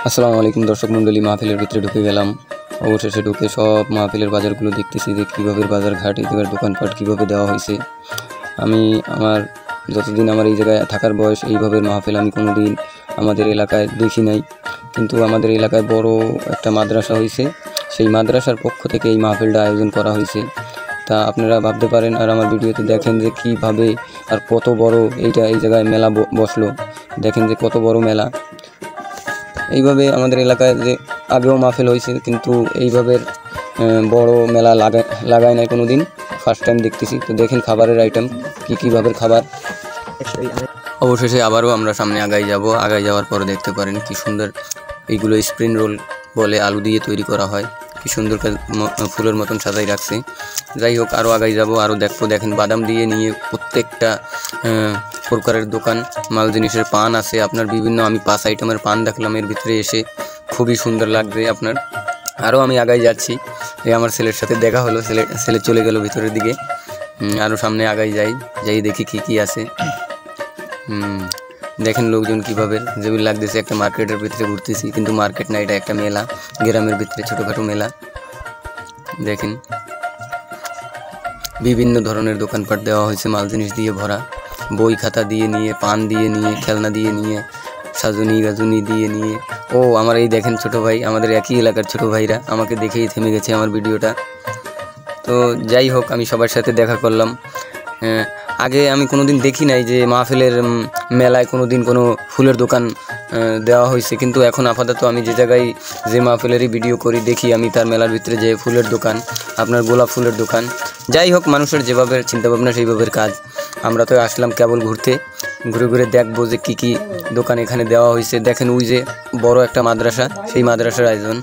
আসসালামু আলাইকুম দর্শক মণ্ডলী, মাহফিলের ভিতরে ঢুকে গেলাম। অবশেষে ঢুকে সব মাহফিলের বাজারগুলো দেখতেছি যে কীভাবে বাজার ঘাট এবার দোকানপাট কীভাবে দেওয়া হয়েছে। আমি আমার যতদিন আমার এই জায়গায় থাকার বয়স এইভাবে মাহফিল আমি কোনো দিন আমাদের এলাকায় দেখি নাই, কিন্তু আমাদের এলাকায় বড় একটা মাদ্রাসা হয়েছে, সেই মাদ্রাসার পক্ষ থেকে এই মাহফিলটা আয়োজন করা হয়েছে। তা আপনারা ভাবতে পারেন আর আমার ভিডিওতে দেখেন যে কীভাবে আর কত বড় এই জায়গায় মেলা বসলো। দেখেন যে কত বড় মেলা। এইভাবে আমাদের এলাকায় যে আগেও মাহফিল হয়েছে, কিন্তু এইভাবে বড় মেলা লাগায় নাই কোনো দিন, ফার্স্ট টাইম দেখতেছি। তো দেখেন খাবারের আইটেম কীভাবে খাবার। অবশেষে আবারও আমরা সামনে আগাই যাওয়ার পরে দেখতে পারেন কি সুন্দর এইগুলো স্প্রিং রোল বলে, আলু দিয়ে তৈরি করা হয়, কি সুন্দর ফুলের মতন সাজাই রাখছে। যাই হোক, আরও আগাই যাব, আরও দেখবো। দেখেন বাদাম দিয়ে নিয়ে প্রত্যেকটা প্রকারের দোকান, মাল জিনিসের পান আছে আপনার বিভিন্ন, আমি 5 আইটেমের পান দেখলাম এর ভিতরে এসে, খুবই সুন্দর লাগবে আপনার। আরও আমি আগাই যাচ্ছি, আমার ছেলের সাথে দেখা হলো, ছেলে চলে গেল ভিতরের দিকে। আরও সামনে আগাই যাই দেখি কি আছে। দেখেন লোকজন কীভাবে যেগুলো লাগতেছে, একটা মার্কেটের ভিতরে ঘুরতেছি, কিন্তু মার্কেট না, এটা একটা মেলা, গ্রামের ভিতরে ছোটোখাটো মেলা। দেখেন বিভিন্ন ধরনের দোকানপাট দেওয়া হয়েছে, মাল জিনিস দিয়ে ভরা, বই খাতা দিয়ে নিয়ে, পান দিয়ে নিয়ে, খেলনা দিয়ে নিয়ে, সাজুনি গাজুনি দিয়ে নিয়ে। ও আমার এই দেখেন ছোটো ভাই, আমাদের একই এলাকার ছোটো ভাইরা, আমাকে দেখেই থেমে গেছে আমার ভিডিওটা। তো যাই হোক, আমি সবার সাথে দেখা করলাম। আগে আমি কোনো দিন দেখি নাই যে মাহফিলের মেলায় কোনো দিন কোনো ফুলের দোকান দেওয়া হয়েছে, কিন্তু এখন আপাতত আমি যে জায়গায় যে মাহফিলেরই ভিডিও করি দেখি আমি তার মেলার ভিতরে যে ফুলের দোকান, আপনার গোলাপ ফুলের দোকান। যাই হোক, মানুষের যেভাবে চিন্তাভাবনা সেইভাবে কাজ। আমরা তো আসলাম কেবল ঘুরতে, ঘুরে দেখবো যে কী দোকান এখানে দেওয়া হয়েছে। দেখেন ওই যে বড় একটা মাদ্রাসা, সেই মাদ্রাসার আয়োজন।